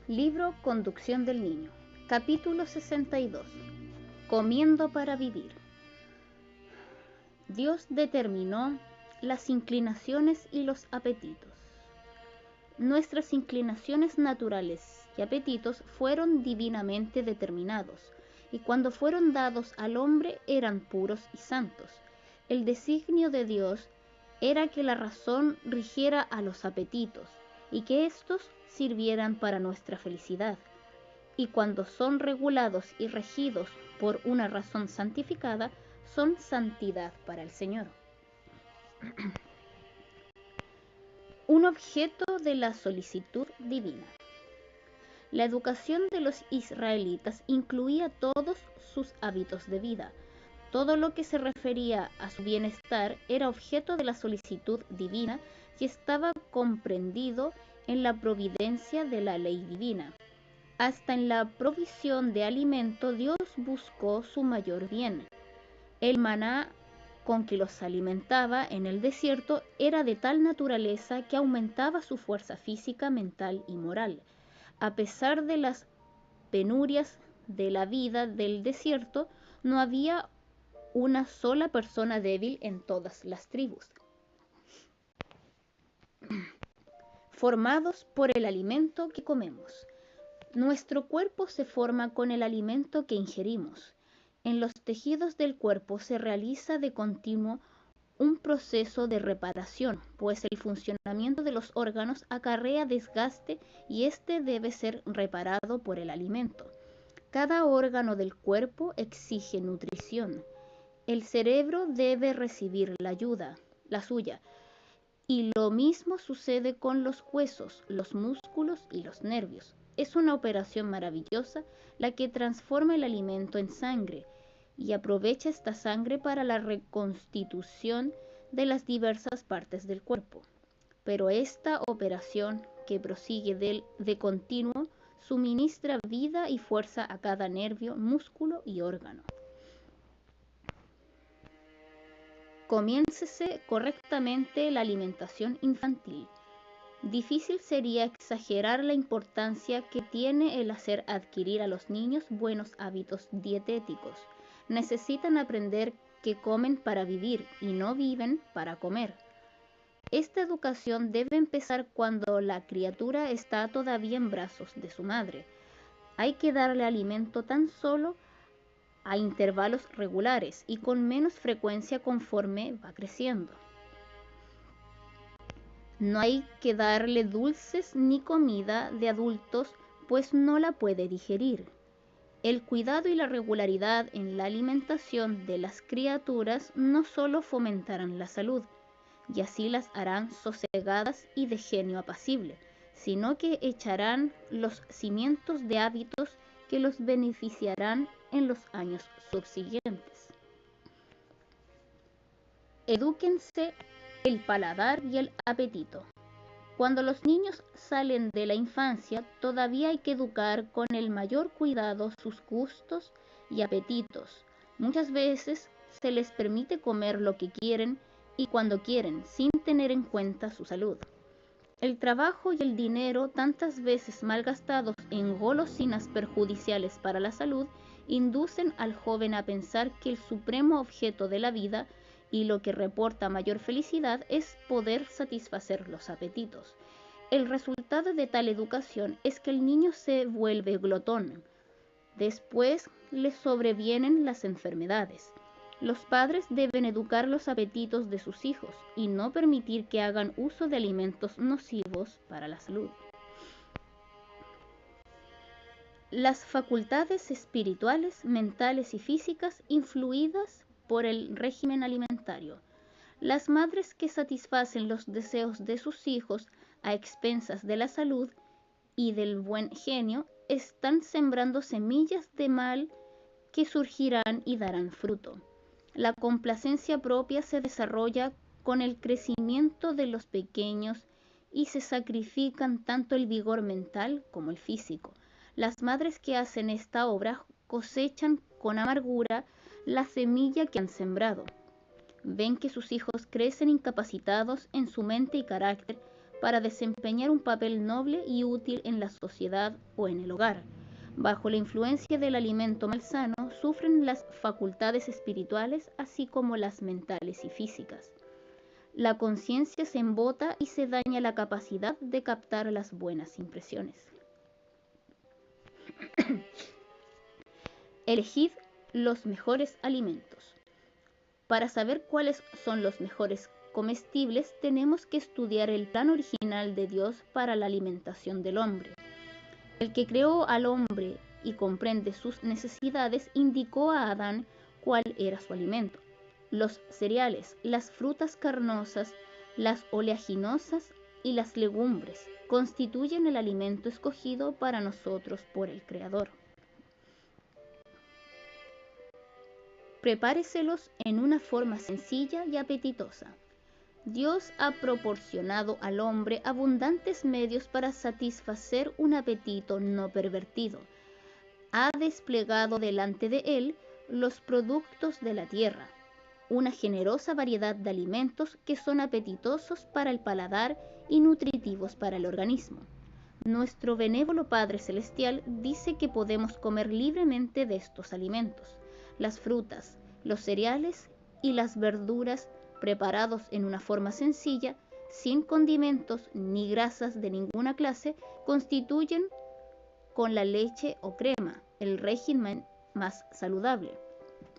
Libro Conducción del Niño. Capítulo 62. Comiendo para vivir. Dios determinó las inclinaciones y los apetitos. Nuestras inclinaciones naturales y apetitos fueron divinamente determinados, y cuando fueron dados al hombre eran puros y santos. El designio de Dios era que la razón rigiera a los apetitos, y que éstos sirvieran para nuestra felicidad. Y cuando son regulados y regidos por una razón santificada, son santidad para el Señor. Un objeto de la solicitud divina. La educación de los israelitas incluía todos sus hábitos de vida. Todo lo que se refería a su bienestar era objeto de la solicitud divina y estaba comprendido en la providencia de la ley divina. Hasta en la provisión de alimento Dios buscó su mayor bien. El maná con que los alimentaba en el desierto era de tal naturaleza que aumentaba su fuerza física, mental y moral. A pesar de las penurias de la vida del desierto, no había una sola persona débil en todas las tribus. Formados por el alimento que comemos. Nuestro cuerpo se forma con el alimento que ingerimos. En los tejidos del cuerpo se realiza de continuo un proceso de reparación, pues el funcionamiento de los órganos acarrea desgaste y este debe ser reparado por el alimento. Cada órgano del cuerpo exige nutrición. El cerebro debe recibir la suya, y lo mismo sucede con los huesos, los músculos y los nervios. Es una operación maravillosa la que transforma el alimento en sangre y aprovecha esta sangre para la reconstitución de las diversas partes del cuerpo. Pero esta operación, que prosigue de continuo, suministra vida y fuerza a cada nervio, músculo y órgano. Comiéncese correctamente la alimentación infantil. Difícil sería exagerar la importancia que tiene el hacer adquirir a los niños buenos hábitos dietéticos. Necesitan aprender que comen para vivir y no viven para comer. Esta educación debe empezar cuando la criatura está todavía en brazos de su madre. Hay que darle alimento tan solo a intervalos regulares y con menos frecuencia conforme va creciendo. No hay que darle dulces ni comida de adultos, pues no la puede digerir. El cuidado y la regularidad en la alimentación de las criaturas no solo fomentarán la salud, y así las harán sosegadas y de genio apacible, sino que echarán los cimientos de hábitos que los beneficiarán en los años subsiguientes. Edúquense el paladar y el apetito. Cuando los niños salen de la infancia, todavía hay que educar con el mayor cuidado sus gustos y apetitos. Muchas veces se les permite comer lo que quieren y cuando quieren, sin tener en cuenta su salud. El trabajo y el dinero, tantas veces malgastados en golosinas perjudiciales para la salud, inducen al joven a pensar que el supremo objeto de la vida y lo que reporta mayor felicidad es poder satisfacer los apetitos. El resultado de tal educación es que el niño se vuelve glotón. Después le sobrevienen las enfermedades. Los padres deben educar los apetitos de sus hijos y no permitir que hagan uso de alimentos nocivos para la salud. Las facultades espirituales, mentales y físicas influidas por el régimen alimentario. Las madres que satisfacen los deseos de sus hijos a expensas de la salud y del buen genio están sembrando semillas de mal que surgirán y darán fruto. La complacencia propia se desarrolla con el crecimiento de los pequeños y se sacrifican tanto el vigor mental como el físico. Las madres que hacen esta obra cosechan con amargura la semilla que han sembrado. Ven que sus hijos crecen incapacitados en su mente y carácter para desempeñar un papel noble y útil en la sociedad o en el hogar. Bajo la influencia del alimento malsano, sufren las facultades espirituales así como las mentales y físicas. La conciencia se embota y se daña la capacidad de captar las buenas impresiones. Elegid los mejores alimentos. Para saber cuáles son los mejores comestibles, tenemos que estudiar el plan original de Dios para la alimentación del hombre. El que creó al hombre y comprende sus necesidades, indicó a Adán cuál era su alimento. Los cereales, las frutas carnosas, las oleaginosas y las legumbres constituyen el alimento escogido para nosotros por el Creador. Prepáreselos en una forma sencilla y apetitosa. Dios ha proporcionado al hombre abundantes medios para satisfacer un apetito no pervertido. Ha desplegado delante de él los productos de la tierra, una generosa variedad de alimentos que son apetitosos para el paladar y nutritivos para el organismo. Nuestro benévolo Padre Celestial dice que podemos comer libremente de estos alimentos. Las frutas, los cereales y las verduras preparados en una forma sencilla, sin condimentos ni grasas de ninguna clase, constituyen con la leche o crema el régimen más saludable.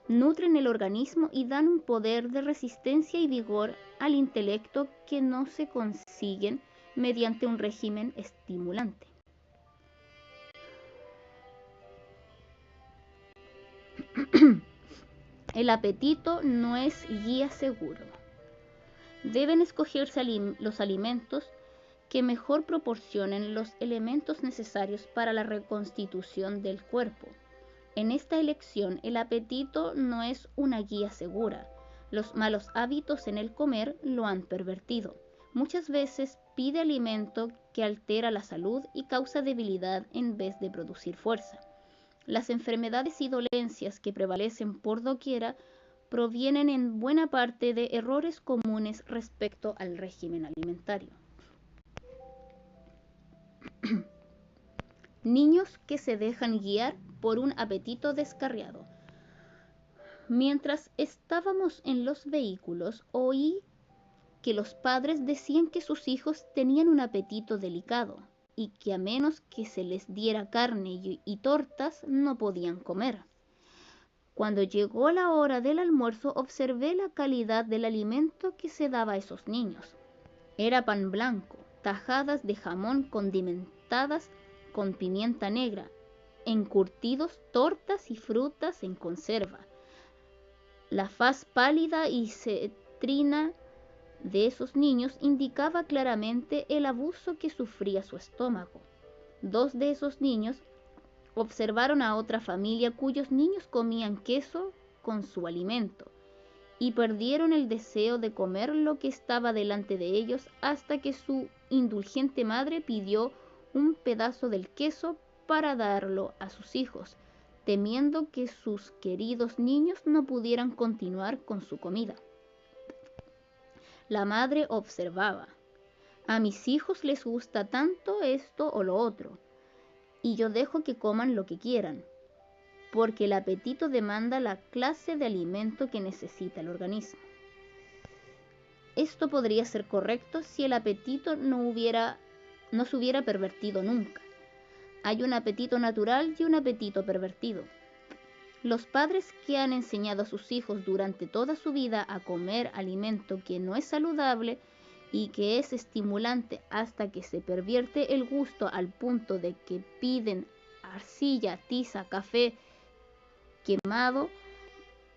Nutren el organismo y dan un poder de resistencia y vigor al intelecto que no se consiguen mediante un régimen estimulante. El apetito no es guía seguro. Deben escogerse los alimentos que mejor proporcionen los elementos necesarios para la reconstitución del cuerpo. En esta elección, el apetito no es una guía segura. Los malos hábitos en el comer lo han pervertido. Muchas veces pide alimento que altera la salud y causa debilidad en vez de producir fuerza. Las enfermedades y dolencias que prevalecen por doquiera provienen en buena parte de errores comunes respecto al régimen alimentario. Niños que se dejan guiar por un apetito descarriado. Mientras estábamos en los vehículos, oí que los padres decían que sus hijos tenían un apetito delicado y que a menos que se les diera carne y tortas no podían comer. Cuando llegó la hora del almuerzo, observé la calidad del alimento que se daba a esos niños. Era pan blanco, tajadas de jamón condimentadas con pimienta negra, encurtidos, tortas y frutas en conserva. La faz pálida y cetrina de esos niños indicaba claramente el abuso que sufría su estómago. 2 de esos niños observaron a otra familia cuyos niños comían queso con su alimento y perdieron el deseo de comer lo que estaba delante de ellos hasta que su indulgente madre pidió un pedazo del queso para darlo a sus hijos, temiendo que sus queridos niños no pudieran continuar con su comida. La madre observaba: a mis hijos les gusta tanto esto o lo otro, y yo dejo que coman lo que quieran, porque el apetito demanda la clase de alimento que necesita el organismo. Esto podría ser correcto si el apetito no se hubiera pervertido nunca. Hay un apetito natural y un apetito pervertido. Los padres que han enseñado a sus hijos durante toda su vida a comer alimento que no es saludable y que es estimulante hasta que se pervierte el gusto al punto de que piden arcilla, tiza, café quemado,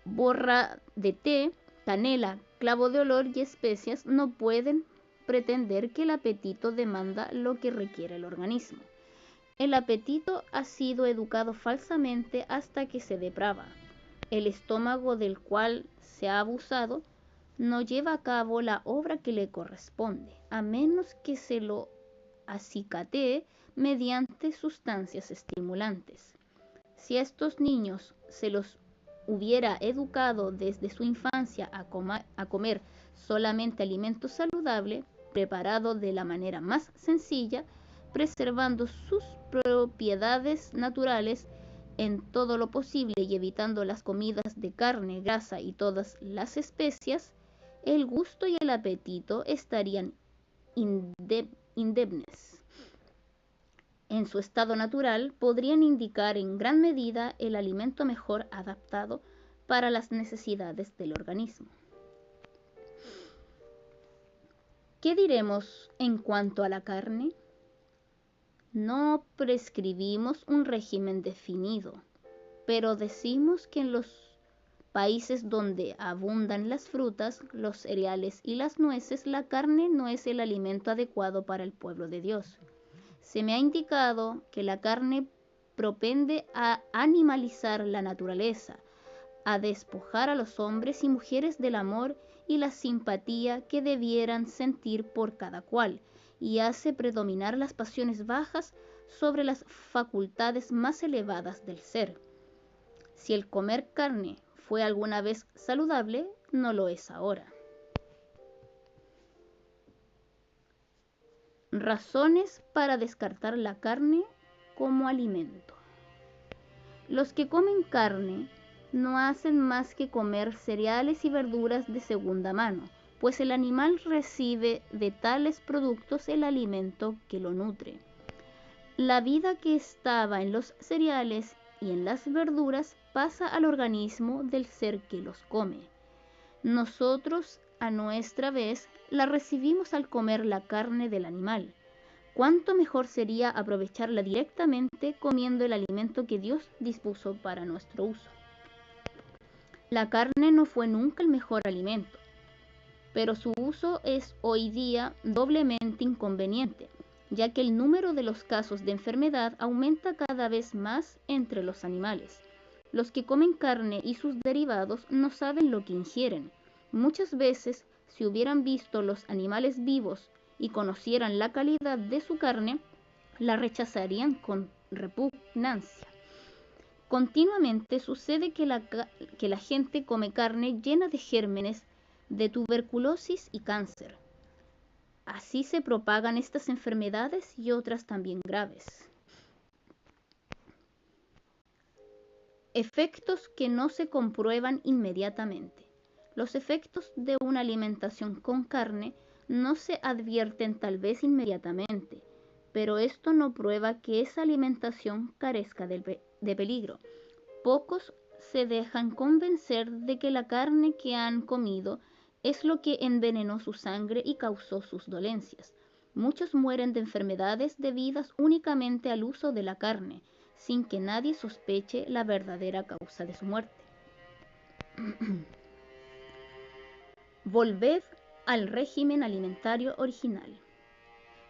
borra de té, canela, clavo de olor y especias, no pueden pretender que el apetito demanda lo que requiere el organismo. El apetito ha sido educado falsamente hasta que se deprava. El estómago del cual se ha abusado no lleva a cabo la obra que le corresponde, a menos que se lo acicatee mediante sustancias estimulantes. Si a estos niños se los hubiera educado desde su infancia a comer solamente alimentos saludables, preparado de la manera más sencilla, preservando sus propiedades naturales en todo lo posible y evitando las comidas de carne, grasa y todas las especias, el gusto y el apetito estarían indemnes. En su estado natural, podrían indicar en gran medida el alimento mejor adaptado para las necesidades del organismo. ¿Qué diremos en cuanto a la carne? No prescribimos un régimen definido, pero decimos que en los países donde abundan las frutas, los cereales y las nueces, la carne no es el alimento adecuado para el pueblo de Dios. Se me ha indicado que la carne propende a animalizar la naturaleza, a despojar a los hombres y mujeres del amor y la simpatía que debieran sentir por cada cual, y hace predominar las pasiones bajas sobre las facultades más elevadas del ser. Si el comer carne fue alguna vez saludable, no lo es ahora. Razones para descartar la carne como alimento. Los que comen carne no hacen más que comer cereales y verduras de segunda mano, pues el animal recibe de tales productos el alimento que lo nutre. La vida que estaba en los cereales y en las verduras pasa al organismo del ser que los come. Nosotros, a nuestra vez, la recibimos al comer la carne del animal. ¿Cuánto mejor sería aprovecharla directamente comiendo el alimento que Dios dispuso para nuestro uso? La carne no fue nunca el mejor alimento, pero su uso es hoy día doblemente inconveniente, ya que el número de los casos de enfermedad aumenta cada vez más entre los animales. Los que comen carne y sus derivados no saben lo que ingieren. Muchas veces, si hubieran visto los animales vivos y conocieran la calidad de su carne, la rechazarían con repugnancia. Continuamente sucede que la gente come carne llena de gérmenes de tuberculosis y cáncer. Así se propagan estas enfermedades y otras también graves. Efectos que no se comprueban inmediatamente. Los efectos de una alimentación con carne no se advierten tal vez inmediatamente, pero esto no prueba que esa alimentación carezca de peligro. Pocos se dejan convencer de que la carne que han comido es lo que envenenó su sangre y causó sus dolencias. Muchos mueren de enfermedades debidas únicamente al uso de la carne, sin que nadie sospeche la verdadera causa de su muerte. Volved al régimen alimentario original.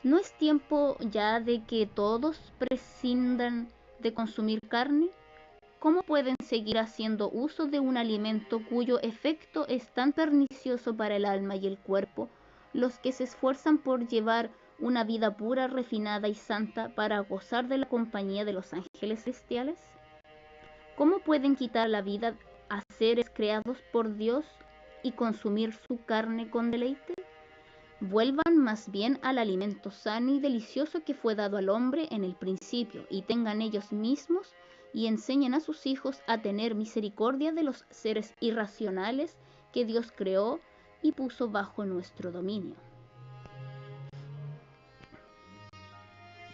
¿No es tiempo ya de que todos prescindan de consumir carne? ¿Cómo pueden seguir haciendo uso de un alimento cuyo efecto es tan pernicioso para el alma y el cuerpo, los que se esfuerzan por llevar una vida pura, refinada y santa para gozar de la compañía de los ángeles celestiales? ¿Cómo pueden quitar la vida a seres creados por Dios y consumir su carne con deleite? Vuelvan más bien al alimento sano y delicioso que fue dado al hombre en el principio, y tengan ellos mismos y enseñen a sus hijos a tener misericordia de los seres irracionales que Dios creó y puso bajo nuestro dominio.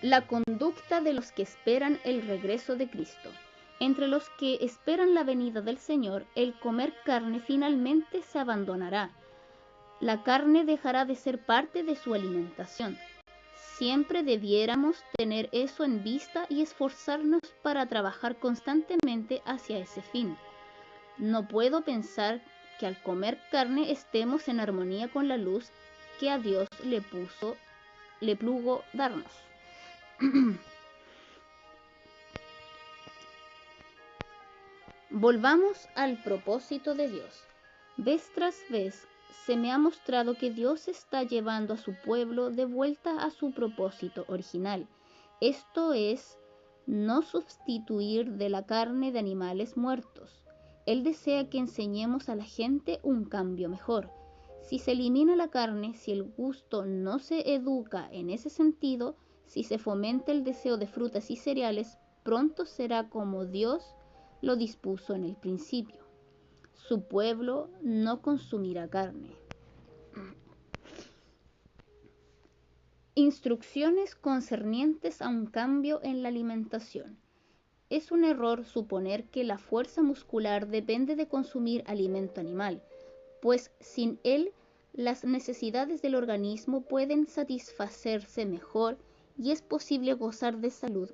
La conducta de los que esperan el regreso de Cristo. Entre los que esperan la venida del Señor, el comer carne finalmente se abandonará. La carne dejará de ser parte de su alimentación. Siempre debiéramos tener eso en vista y esforzarnos para trabajar constantemente hacia ese fin. No puedo pensar que al comer carne estemos en armonía con la luz que a Dios le plugo darnos. Volvamos al propósito de Dios. Vez tras vez se me ha mostrado que Dios está llevando a su pueblo de vuelta a su propósito original. Esto es, no sustituir de la carne de animales muertos. Él desea que enseñemos a la gente un cambio mejor. Si se elimina la carne, si el gusto no se educa en ese sentido, si se fomenta el deseo de frutas y cereales, pronto será como Dios lo dispuso en el principio. Su pueblo no consumirá carne. Instrucciones concernientes a un cambio en la alimentación. Es un error suponer que la fuerza muscular depende de consumir alimento animal, pues sin él las necesidades del organismo pueden satisfacerse mejor y es posible gozar de salud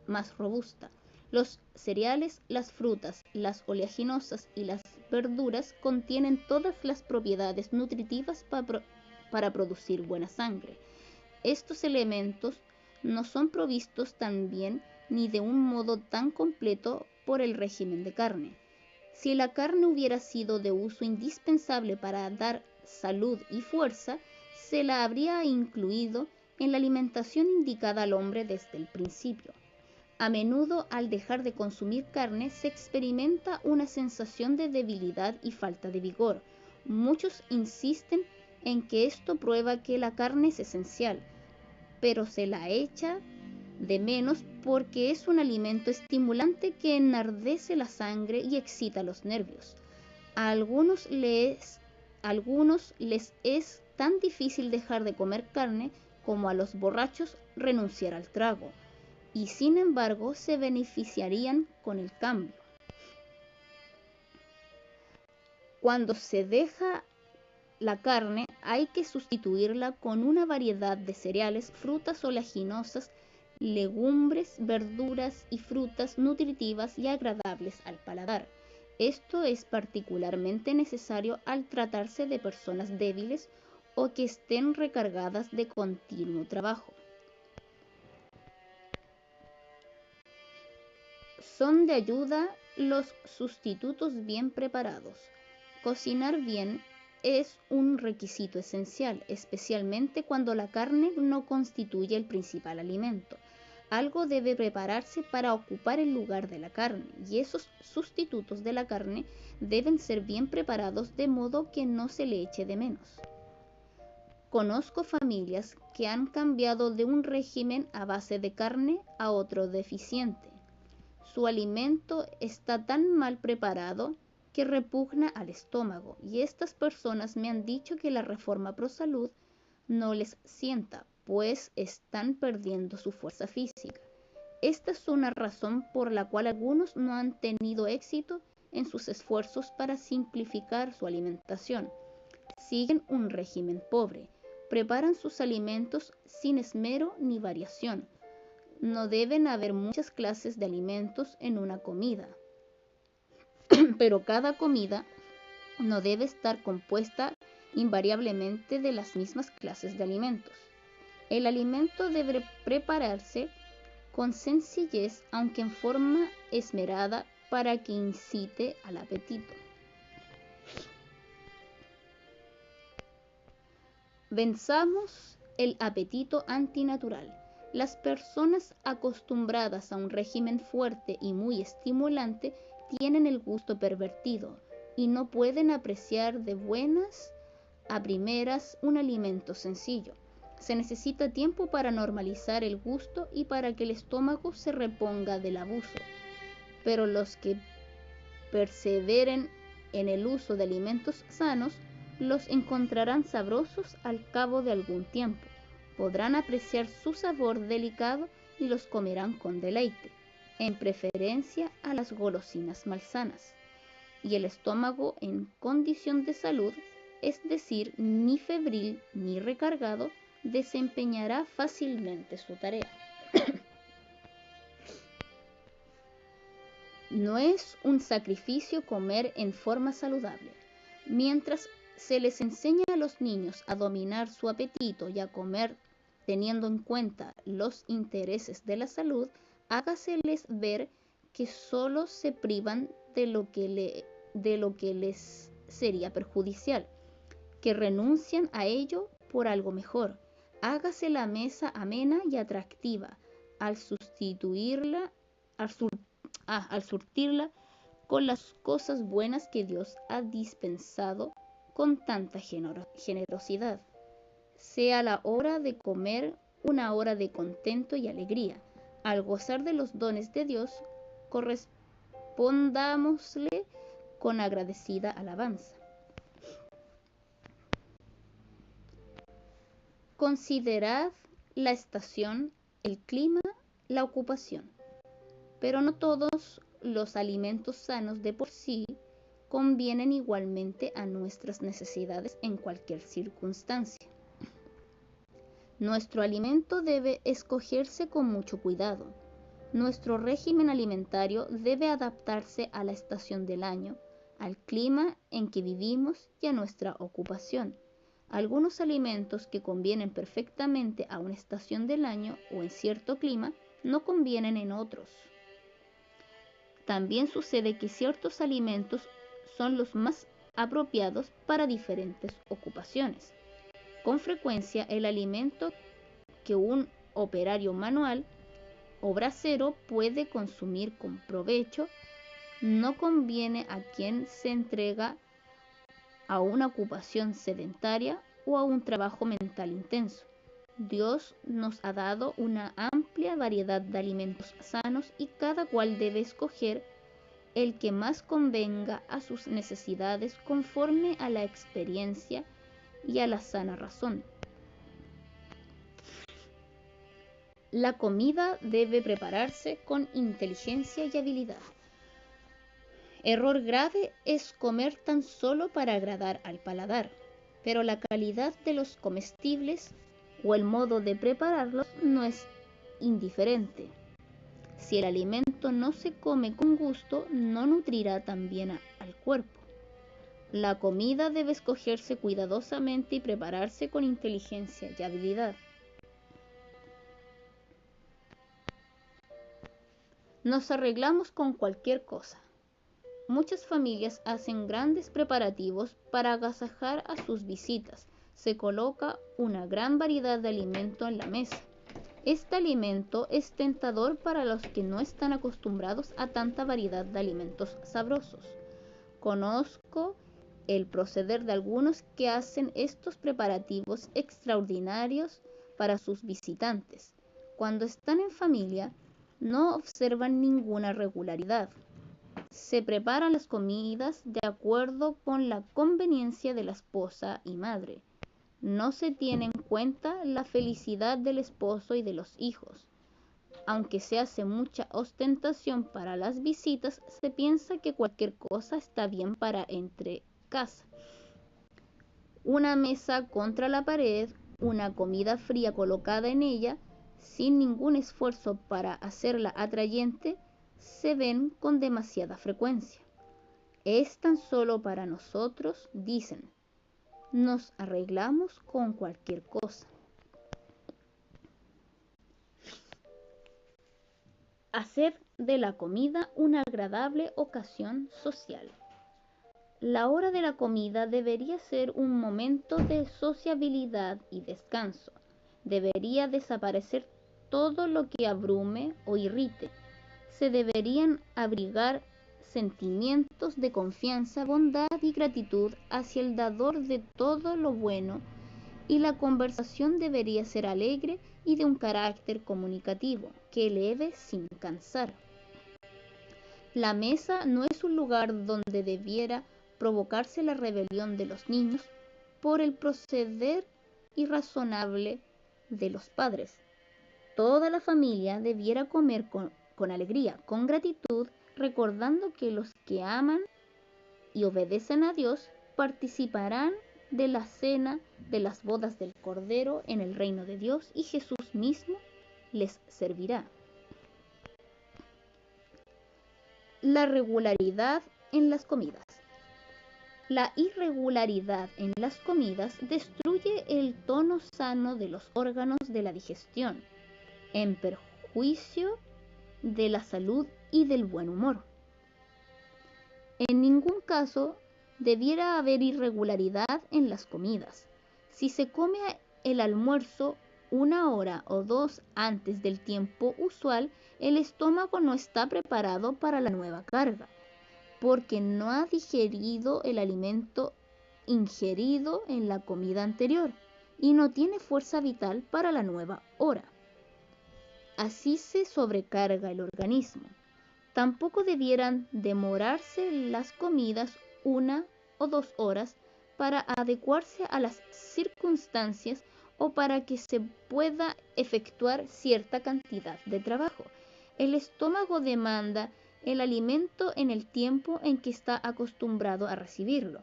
más robusta. Los cereales, las frutas, las oleaginosas y las verduras contienen todas las propiedades nutritivas para producir buena sangre. Estos elementos no son provistos tan bien ni de un modo tan completo por el régimen de carne. Si la carne hubiera sido de uso indispensable para dar salud y fuerza, se la habría incluido en la alimentación indicada al hombre desde el principio. A menudo, al dejar de consumir carne, se experimenta una sensación de debilidad y falta de vigor. Muchos insisten en que esto prueba que la carne es esencial, pero se la echa de menos porque es un alimento estimulante que enardece la sangre y excita los nervios. A algunos les es tan difícil dejar de comer carne como a los borrachos renunciar al trago, y sin embargo se beneficiarían con el cambio. Cuando se deja la carne, hay que sustituirla con una variedad de cereales, frutas oleaginosas, legumbres, verduras y frutas nutritivas y agradables al paladar. Esto es particularmente necesario al tratarse de personas débiles o que estén recargadas de continuo trabajo. Son de ayuda los sustitutos bien preparados. Cocinar bien es un requisito esencial, especialmente cuando la carne no constituye el principal alimento. Algo debe prepararse para ocupar el lugar de la carne, y esos sustitutos de la carne deben ser bien preparados de modo que no se le eche de menos. Conozco familias que han cambiado de un régimen a base de carne a otro deficiente. Su alimento está tan mal preparado que repugna al estómago, y estas personas me han dicho que la reforma pro salud no les sienta, pues están perdiendo su fuerza física. Esta es una razón por la cual algunos no han tenido éxito en sus esfuerzos para simplificar su alimentación. Siguen un régimen pobre, preparan sus alimentos sin esmero ni variación. No deben haber muchas clases de alimentos en una comida, pero cada comida no debe estar compuesta invariablemente de las mismas clases de alimentos. El alimento debe prepararse con sencillez, aunque en forma esmerada, para que incite al apetito. Venzamos el apetito antinatural. Las personas acostumbradas a un régimen fuerte y muy estimulante tienen el gusto pervertido y no pueden apreciar de buenas a primeras un alimento sencillo. Se necesita tiempo para normalizar el gusto y para que el estómago se reponga del abuso. Pero los que perseveren en el uso de alimentos sanos los encontrarán sabrosos al cabo de algún tiempo. Podrán apreciar su sabor delicado y los comerán con deleite, en preferencia a las golosinas malsanas. Y el estómago en condición de salud, es decir, ni febril ni recargado, desempeñará fácilmente su tarea. No es un sacrificio comer en forma saludable. Mientras se les enseña a los niños a dominar su apetito y a comer teniendo en cuenta los intereses de la salud, hágaseles ver que solo se privan de lo que les sería perjudicial, que renuncian a ello por algo mejor. Hágase la mesa amena y atractiva al surtirla con las cosas buenas que Dios ha dispensado con tanta generosidad. Sea la hora de comer una hora de contento y alegría. Al gozar de los dones de Dios, correspondámosle con agradecida alabanza. Considerad la estación, el clima, la ocupación. Pero no todos los alimentos sanos de por sí convienen igualmente a nuestras necesidades en cualquier circunstancia. Nuestro alimento debe escogerse con mucho cuidado. Nuestro régimen alimentario debe adaptarse a la estación del año, al clima en que vivimos y a nuestra ocupación. Algunos alimentos que convienen perfectamente a una estación del año o en cierto clima no convienen en otros. También sucede que ciertos alimentos son los más apropiados para diferentes ocupaciones. Con frecuencia, el alimento que un operario manual o bracero puede consumir con provecho no conviene a quien se entrega a una ocupación sedentaria o a un trabajo mental intenso. Dios nos ha dado una amplia variedad de alimentos sanos y cada cual debe escoger el que más convenga a sus necesidades conforme a la experiencia y a la sana razón. La comida debe prepararse con inteligencia y habilidad. Error grave es comer tan solo para agradar al paladar, pero la calidad de los comestibles o el modo de prepararlos no es indiferente. Si el alimento no se come con gusto, no nutrirá tan bien al cuerpo. La comida debe escogerse cuidadosamente y prepararse con inteligencia y habilidad. Nos arreglamos con cualquier cosa. Muchas familias hacen grandes preparativos para agasajar a sus visitas. Se coloca una gran variedad de alimento en la mesa. Este alimento es tentador para los que no están acostumbrados a tanta variedad de alimentos sabrosos. Conozco el proceder de algunos que hacen estos preparativos extraordinarios para sus visitantes. Cuando están en familia, no observan ninguna regularidad. Se preparan las comidas de acuerdo con la conveniencia de la esposa y madre. No se tiene en cuenta la felicidad del esposo y de los hijos. Aunque se hace mucha ostentación para las visitas, se piensa que cualquier cosa está bien para entre casa. Una mesa contra la pared, una comida fría colocada en ella, sin ningún esfuerzo para hacerla atrayente, se ven con demasiada frecuencia. Es tan solo para nosotros, dicen. Nos arreglamos con cualquier cosa. Hacer de la comida una agradable ocasión social. La hora de la comida debería ser un momento de sociabilidad y descanso. Debería desaparecer todo lo que abrume o irrite. Se deberían abrigar sentimientos de confianza, bondad y gratitud hacia el dador de todo lo bueno, y la conversación debería ser alegre y de un carácter comunicativo, que eleve sin cansar. La mesa no es un lugar donde debiera provocarse la rebelión de los niños por el proceder irrazonable de los padres. Toda la familia debiera comer con alegría, con gratitud, recordando que los que aman y obedecen a Dios participarán de la cena de las bodas del Cordero en el reino de Dios, y Jesús mismo les servirá. La regularidad en las comidas. La irregularidad en las comidas destruye el tono sano de los órganos de la digestión, en perjuicio de la salud y del buen humor. En ningún caso debiera haber irregularidad en las comidas. Si se come el almuerzo 1 hora o 2 antes del tiempo usual, el estómago no está preparado para la nueva carga, porque no ha digerido el alimento ingerido en la comida anterior y no tiene fuerza vital para la nueva hora. Así se sobrecarga el organismo. Tampoco debieran demorarse las comidas 1 o 2 horas para adecuarse a las circunstancias o para que se pueda efectuar cierta cantidad de trabajo. El estómago demanda el alimento en el tiempo en que está acostumbrado a recibirlo.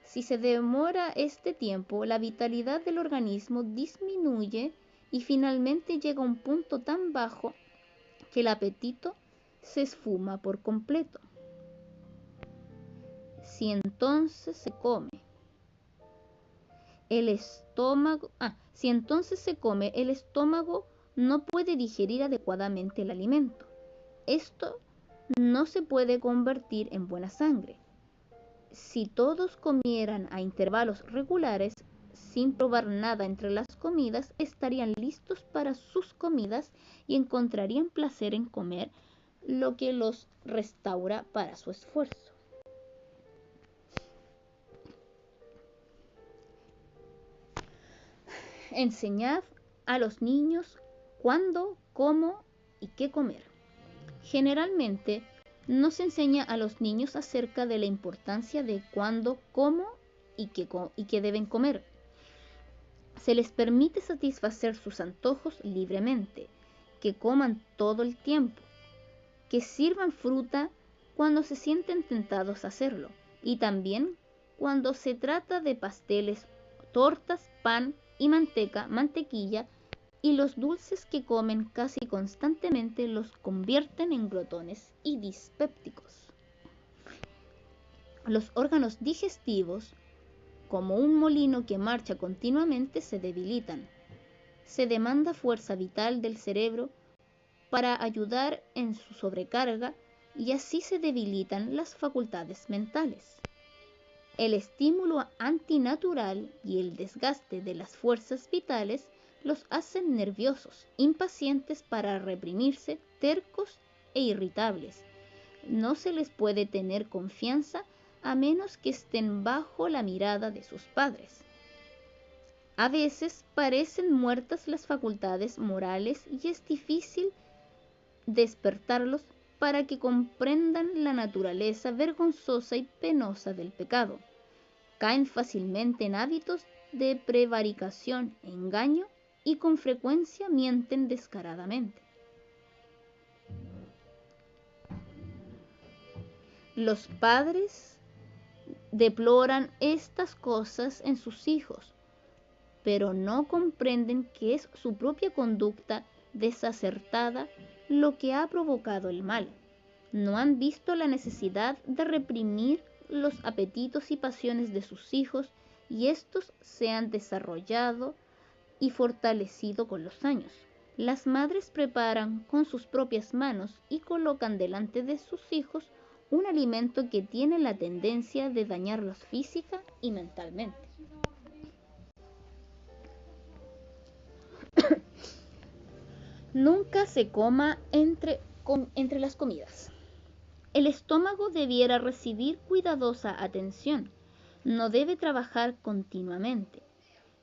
Si se demora este tiempo, la vitalidad del organismo disminuye y finalmente llega a un punto tan bajo que el apetito se esfuma por completo. Si entonces se come el estómago no puede digerir adecuadamente el alimento. Esto no se puede convertir en buena sangre. Si todos comieran a intervalos regulares, sin probar nada entre las comidas, estarían listos para sus comidas y encontrarían placer en comer, lo que los restaura para su esfuerzo. Enseñad a los niños cuándo, cómo y qué comer. Generalmente, no se enseña a los niños acerca de la importancia de cuándo, cómo y qué deben comer. Se les permite satisfacer sus antojos libremente, que coman todo el tiempo, que sirvan fruta cuando se sienten tentados a hacerlo, y también cuando se trata de pasteles, tortas, pan y mantequilla, y los dulces que comen casi constantemente los convierten en glotones y dispépticos. Los órganos digestivos, como un molino que marcha continuamente, se debilitan. Se demanda fuerza vital del cerebro para ayudar en su sobrecarga y así se debilitan las facultades mentales. El estímulo antinatural y el desgaste de las fuerzas vitales los hacen nerviosos, impacientes para reprimirse, tercos e irritables. No se les puede tener confianza a menos que estén bajo la mirada de sus padres. A veces parecen muertas las facultades morales y es difícil despertarlos para que comprendan la naturaleza vergonzosa y penosa del pecado. Caen fácilmente en hábitos de prevaricación, engaño y con frecuencia mienten descaradamente. Los padres deploran estas cosas en sus hijos, pero no comprenden que es su propia conducta desacertada lo que ha provocado el mal. No han visto la necesidad de reprimir los apetitos y pasiones de sus hijos y estos se han desarrollado y fortalecido con los años. Las madres preparan con sus propias manos y colocan delante de sus hijos un alimento que tiene la tendencia de dañarlos física y mentalmente. Nunca se coma entre las comidas. El estómago debiera recibir cuidadosa atención. No debe trabajar continuamente.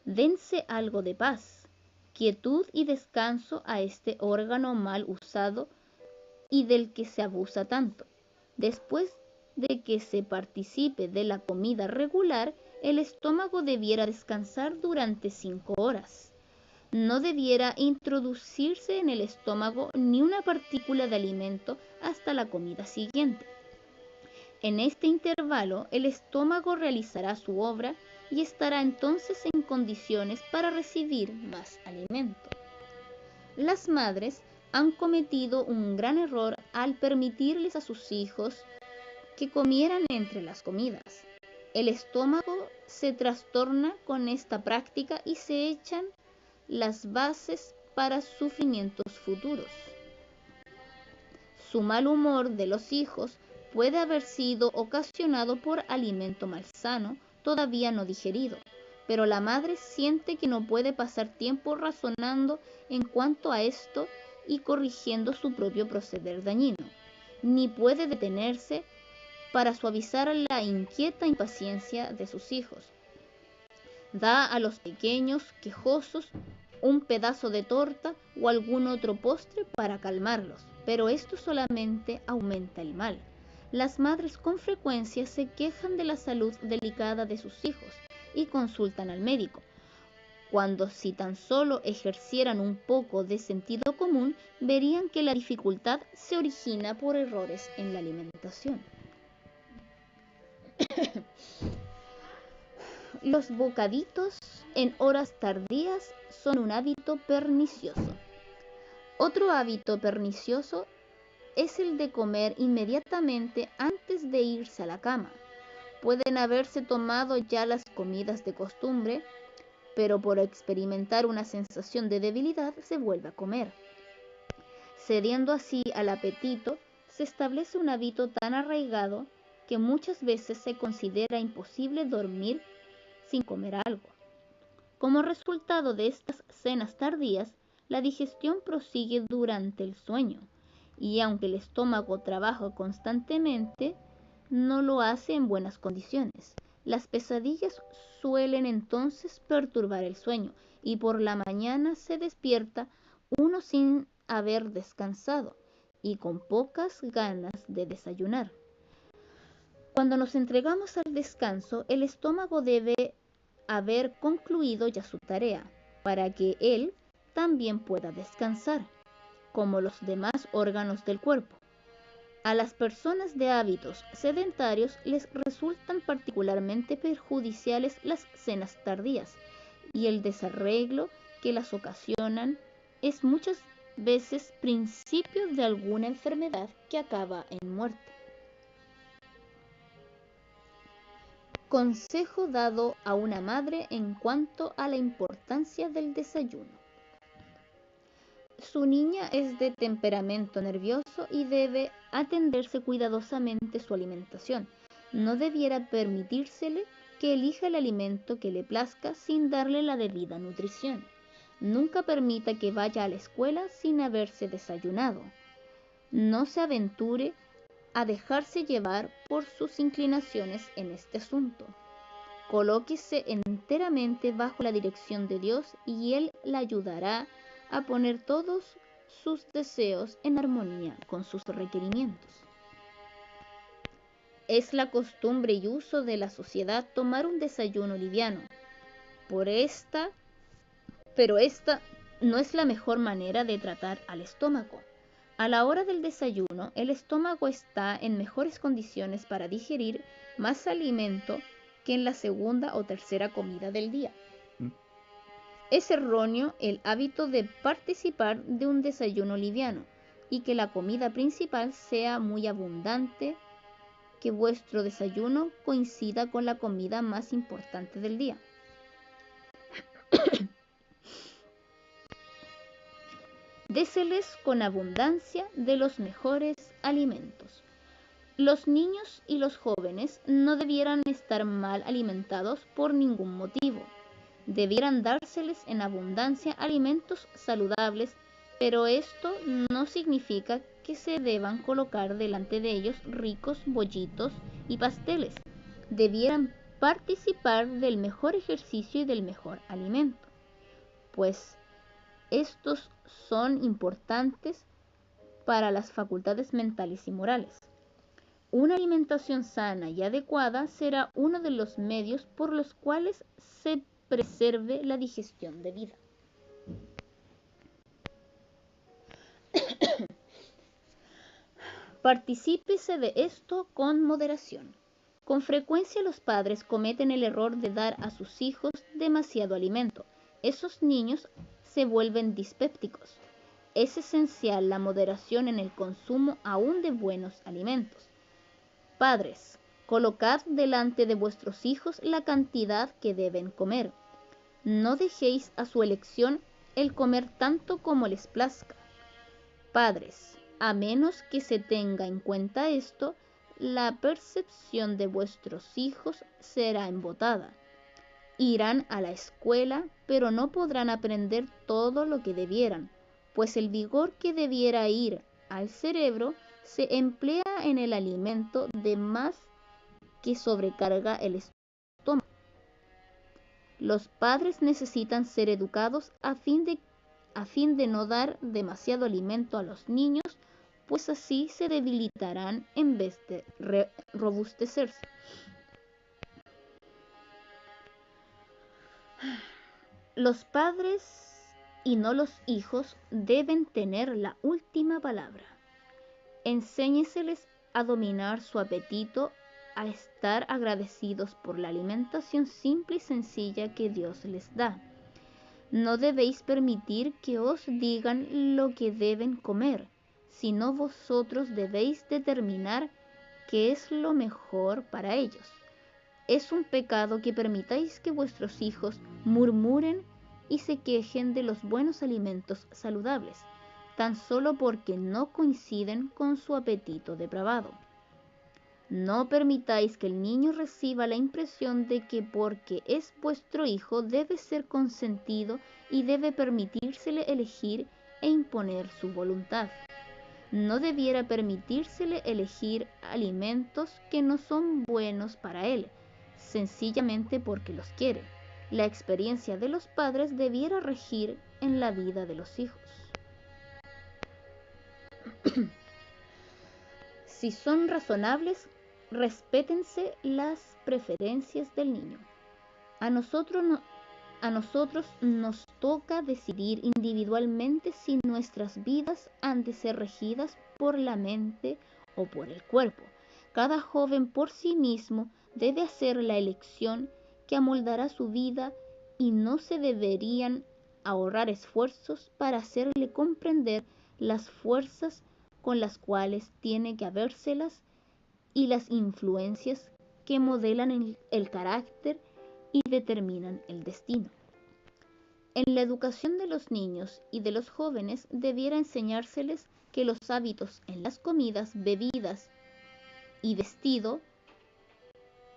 Dense algo de paz, quietud y descanso a este órgano mal usado y del que se abusa tanto. Después de que se participe de la comida regular, el estómago debiera descansar durante 5 horas. No debiera introducirse en el estómago ni una partícula de alimento hasta la comida siguiente. En este intervalo, el estómago realizará su obra y estará entonces en condiciones para recibir más alimento. Las madres han cometido un gran error al permitirles a sus hijos que comieran entre las comidas. El estómago se trastorna con esta práctica y se echan las bases para sufrimientos futuros. Su mal humor de los hijos puede haber sido ocasionado por alimento malsano todavía no digerido, pero la madre siente que no puede pasar tiempo razonando en cuanto a esto y corrigiendo su propio proceder dañino, ni puede detenerse para suavizar la inquieta impaciencia de sus hijos. Da a los pequeños quejosos un pedazo de torta o algún otro postre para calmarlos, pero esto solamente aumenta el mal. Las madres con frecuencia se quejan de la salud delicada de sus hijos y consultan al médico, cuando si tan solo ejercieran un poco de sentido común, verían que la dificultad se origina por errores en la alimentación. Los bocaditos en horas tardías son un hábito pernicioso. Otro hábito pernicioso es el de comer inmediatamente antes de irse a la cama. Pueden haberse tomado ya las comidas de costumbre, pero por experimentar una sensación de debilidad se vuelve a comer. Cediendo así al apetito, se establece un hábito tan arraigado que muchas veces se considera imposible dormir sin comer algo. Como resultado de estas cenas tardías, la digestión prosigue durante el sueño, y aunque el estómago trabaja constantemente, no lo hace en buenas condiciones. Las pesadillas suelen entonces perturbar el sueño, y por la mañana se despierta uno sin haber descansado y con pocas ganas de desayunar. Cuando nos entregamos al descanso, el estómago debe haber concluido ya su tarea, para que él también pueda descansar, como los demás órganos del cuerpo. A las personas de hábitos sedentarios les resultan particularmente perjudiciales las cenas tardías, y el desarreglo que las ocasionan es muchas veces principio de alguna enfermedad que acaba en muerte. Consejo dado a una madre en cuanto a la importancia del desayuno. Su niña es de temperamento nervioso y debe atenderse cuidadosamente su alimentación. No debiera permitírsele que elija el alimento que le plazca sin darle la debida nutrición. Nunca permita que vaya a la escuela sin haberse desayunado. No se aventure a dejarse llevar por sus inclinaciones en este asunto. Colóquese enteramente bajo la dirección de Dios y Él la ayudará a poner todos sus deseos en armonía con sus requerimientos. Es la costumbre y uso de la sociedad tomar un desayuno liviano, pero esta no es la mejor manera de tratar al estómago. A la hora del desayuno, el estómago está en mejores condiciones para digerir más alimento que en la segunda o tercera comida del día. Es erróneo el hábito de participar de un desayuno liviano y que la comida principal sea muy abundante, que vuestro desayuno coincida con la comida más importante del día. Déseles con abundancia de los mejores alimentos. Los niños y los jóvenes no debieran estar mal alimentados por ningún motivo. Debieran dárseles en abundancia alimentos saludables, pero esto no significa que se deban colocar delante de ellos ricos bollitos y pasteles. Debieran participar del mejor ejercicio y del mejor alimento, pues estos son importantes para las facultades mentales y morales. Una alimentación sana y adecuada será uno de los medios por los cuales se preserve la digestión debida. Particípese de esto con moderación. Con frecuencia los padres cometen el error de dar a sus hijos demasiado alimento. Esos niños se vuelven dispépticos. Es esencial la moderación en el consumo aún de buenos alimentos. Padres, colocad delante de vuestros hijos la cantidad que deben comer. No dejéis a su elección el comer tanto como les plazca. Padres, a menos que se tenga en cuenta esto, la percepción de vuestros hijos será embotada. Irán a la escuela, pero no podrán aprender todo lo que debieran, pues el vigor que debiera ir al cerebro se emplea en el alimento de más que sobrecarga el estómago. Los padres necesitan ser educados a fin de no dar demasiado alimento a los niños, pues así se debilitarán en vez de robustecerse. Los padres y no los hijos deben tener la última palabra. Enséñeseles a dominar su apetito, a estar agradecidos por la alimentación simple y sencilla que Dios les da. No debéis permitir que os digan lo que deben comer, sino vosotros debéis determinar qué es lo mejor para ellos. Es un pecado que permitáis que vuestros hijos murmuren y se quejen de los buenos alimentos saludables, tan solo porque no coinciden con su apetito depravado. No permitáis que el niño reciba la impresión de que porque es vuestro hijo debe ser consentido y debe permitírsele elegir e imponer su voluntad. No debiera permitírsele elegir alimentos que no son buenos para él, sencillamente porque los quiere. La experiencia de los padres debiera regir en la vida de los hijos. Si son razonables, respétense las preferencias del niño. A nosotros nos toca decidir individualmente si nuestras vidas han de ser regidas por la mente o por el cuerpo. Cada joven por sí mismo debe hacer la elección que amoldará su vida y no se deberían ahorrar esfuerzos para hacerle comprender las fuerzas con las cuales tiene que habérselas y las influencias que modelan el carácter y determinan el destino. En la educación de los niños y de los jóvenes debiera enseñárseles que los hábitos en las comidas, bebidas y vestido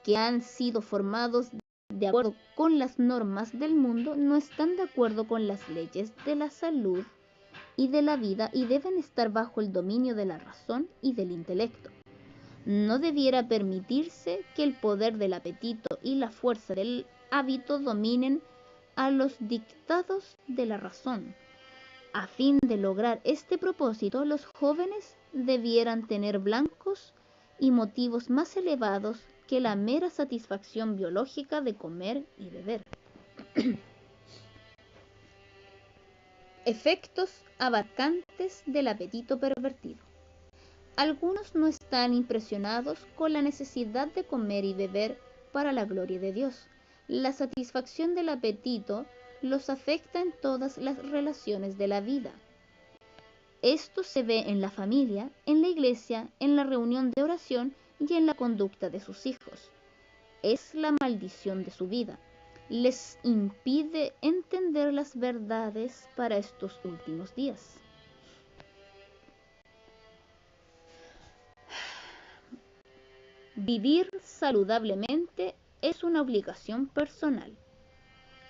que han sido formados de acuerdo con las normas del mundo no están de acuerdo con las leyes de la salud y de la vida y deben estar bajo el dominio de la razón y del intelecto. No debiera permitirse que el poder del apetito y la fuerza del hábito dominen a los dictados de la razón. A fin de lograr este propósito, los jóvenes debieran tener blancos y motivos más elevados que la mera satisfacción biológica de comer y beber. Efectos abarcantes del apetito pervertido. Algunos no están impresionados con la necesidad de comer y beber para la gloria de Dios. La satisfacción del apetito los afecta en todas las relaciones de la vida. Esto se ve en la familia, en la iglesia, en la reunión de oración y en la conducta de sus hijos. Es la maldición de su vida. Les impide entender las verdades para estos últimos días. Vivir saludablemente es una obligación personal.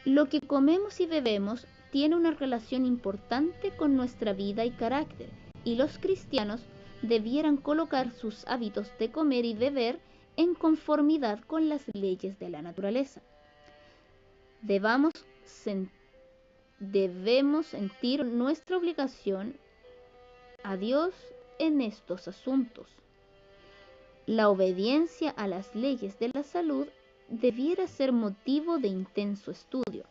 Lo que comemos y bebemos tiene una relación importante con nuestra vida y carácter, y los cristianos debieran colocar sus hábitos de comer y beber en conformidad con las leyes de la naturaleza. Debemos sentir nuestra obligación a Dios en estos asuntos. La obediencia a las leyes de la salud debiera ser motivo de intenso estudio,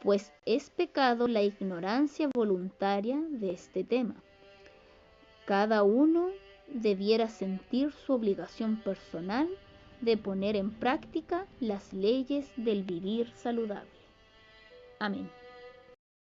pues es pecado la ignorancia voluntaria de este tema. Cada uno debiera sentir su obligación personal de poner en práctica las leyes del vivir saludable. Amén.